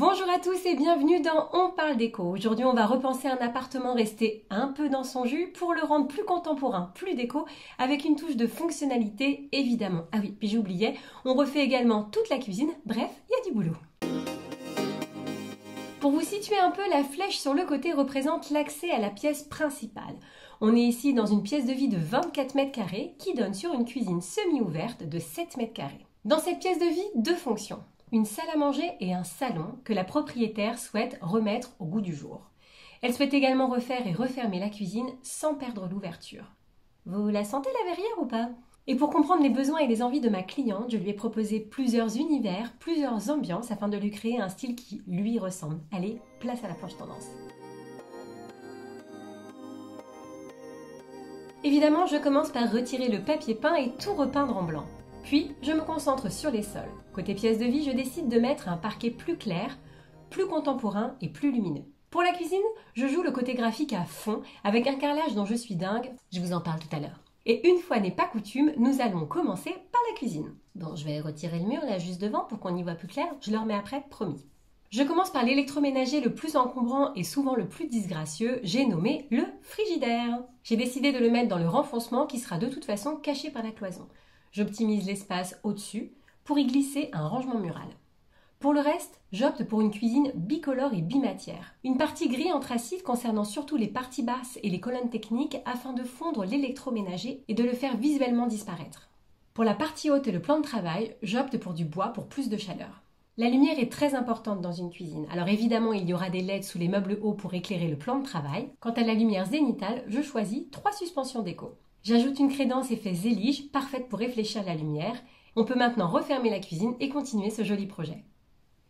Bonjour à tous et bienvenue dans On parle déco. Aujourd'hui on va repenser un appartement resté un peu dans son jus pour le rendre plus contemporain, plus déco, avec une touche de fonctionnalité évidemment. Ah oui, puis j'oubliais, on refait également toute la cuisine, bref, il y a du boulot. Pour vous situer un peu, la flèche sur le côté représente l'accès à la pièce principale. On est ici dans une pièce de vie de 24 mètres carrés qui donne sur une cuisine semi-ouverte de 7 mètres carrés. Dans cette pièce de vie, deux fonctions. Une salle à manger et un salon que la propriétaire souhaite remettre au goût du jour. Elle souhaite également refaire et refermer la cuisine sans perdre l'ouverture. Vous la sentez la verrière ou pas? Et pour comprendre les besoins et les envies de ma cliente, je lui ai proposé plusieurs univers, plusieurs ambiances afin de lui créer un style qui lui ressemble. Allez, place à la planche tendance. Évidemment, je commence par retirer le papier peint et tout repeindre en blanc. Puis, je me concentre sur les sols. Côté pièce de vie, je décide de mettre un parquet plus clair, plus contemporain et plus lumineux. Pour la cuisine, je joue le côté graphique à fond avec un carrelage dont je suis dingue, je vous en parle tout à l'heure. Et une fois n'est pas coutume, nous allons commencer par la cuisine. Bon, je vais retirer le mur là juste devant pour qu'on y voit plus clair, je le remets après, promis. Je commence par l'électroménager le plus encombrant et souvent le plus disgracieux, j'ai nommé le frigidaire. J'ai décidé de le mettre dans le renfoncement qui sera de toute façon caché par la cloison. J'optimise l'espace au-dessus pour y glisser un rangement mural. Pour le reste, j'opte pour une cuisine bicolore et bimatière. Une partie gris anthracite concernant surtout les parties basses et les colonnes techniques afin de fondre l'électroménager et de le faire visuellement disparaître. Pour la partie haute et le plan de travail, j'opte pour du bois pour plus de chaleur. La lumière est très importante dans une cuisine. Alors évidemment, il y aura des LED sous les meubles hauts pour éclairer le plan de travail. Quant à la lumière zénitale, je choisis 3 suspensions déco. J'ajoute une crédence effet Zélige, parfaite pour réfléchir la lumière. On peut maintenant refermer la cuisine et continuer ce joli projet.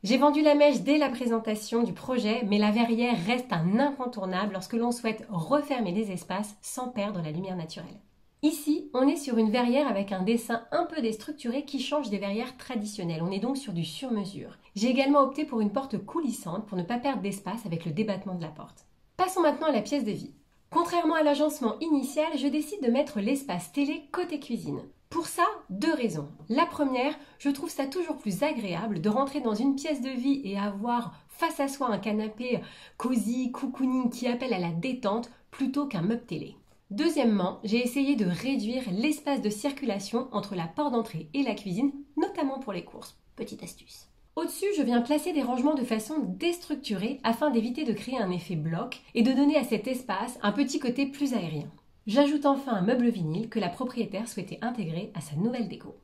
J'ai vendu la mèche dès la présentation du projet, mais la verrière reste un incontournable lorsque l'on souhaite refermer des espaces sans perdre la lumière naturelle. Ici, on est sur une verrière avec un dessin un peu déstructuré qui change des verrières traditionnelles. On est donc sur du sur-mesure. J'ai également opté pour une porte coulissante pour ne pas perdre d'espace avec le débattement de la porte. Passons maintenant à la pièce de vie. Contrairement à l'agencement initial, je décide de mettre l'espace télé côté cuisine. Pour ça, 2 raisons. La première, je trouve ça toujours plus agréable de rentrer dans une pièce de vie et avoir face à soi un canapé cosy, cocooning qui appelle à la détente plutôt qu'un meuble télé. Deuxièmement, j'ai essayé de réduire l'espace de circulation entre la porte d'entrée et la cuisine, notamment pour les courses. Petite astuce. Au-dessus, je viens placer des rangements de façon déstructurée afin d'éviter de créer un effet bloc et de donner à cet espace un petit côté plus aérien. J'ajoute enfin un meuble vinyle que la propriétaire souhaitait intégrer à sa nouvelle déco.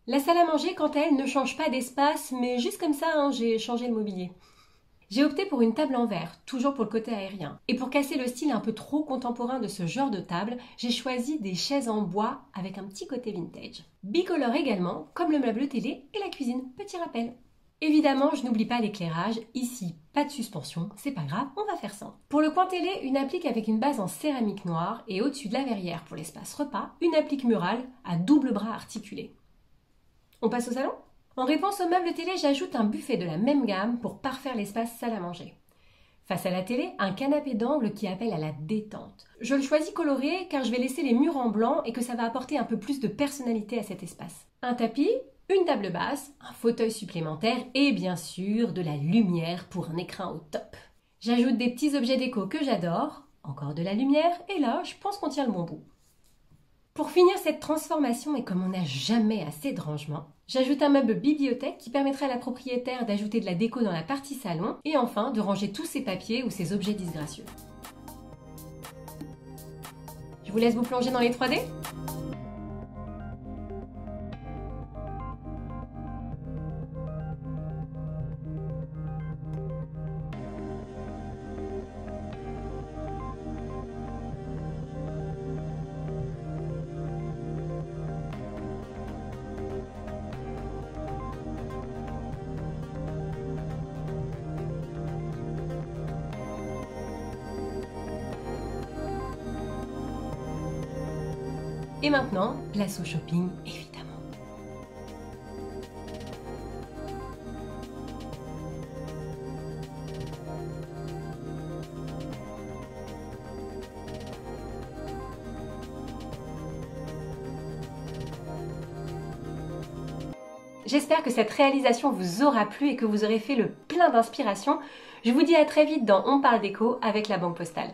La salle à manger, quant à elle, ne change pas d'espace, mais juste comme ça, j'ai changé le mobilier. J'ai opté pour une table en verre, toujours pour le côté aérien. Et pour casser le style un peu trop contemporain de ce genre de table, j'ai choisi des chaises en bois avec un petit côté vintage. Bicolore également, comme le meuble télé et la cuisine, petit rappel. Évidemment, je n'oublie pas l'éclairage. Ici, pas de suspension, c'est pas grave, on va faire sans. Pour le coin télé, une applique avec une base en céramique noire et au-dessus de la verrière pour l'espace repas, une applique murale à double bras articulé. On passe au salon ? En réponse au meuble télé, j'ajoute un buffet de la même gamme pour parfaire l'espace salle à manger. Face à la télé, un canapé d'angle qui appelle à la détente. Je le choisis coloré car je vais laisser les murs en blanc et que ça va apporter un peu plus de personnalité à cet espace. Un tapis, une table basse, un fauteuil supplémentaire et bien sûr de la lumière pour un écrin au top. J'ajoute des petits objets déco que j'adore, encore de la lumière et là, je pense qu'on tient le bon bout. Pour finir cette transformation et comme on n'a jamais assez de rangement, j'ajoute un meuble bibliothèque qui permettra à la propriétaire d'ajouter de la déco dans la partie salon et enfin de ranger tous ses papiers ou ses objets disgracieux. Je vous laisse vous plonger dans les 3D. Et maintenant, place au shopping, évidemment. J'espère que cette réalisation vous aura plu et que vous aurez fait le plein plein d'inspiration. Je vous dis à très vite dans On parle déco avec la Banque Postale.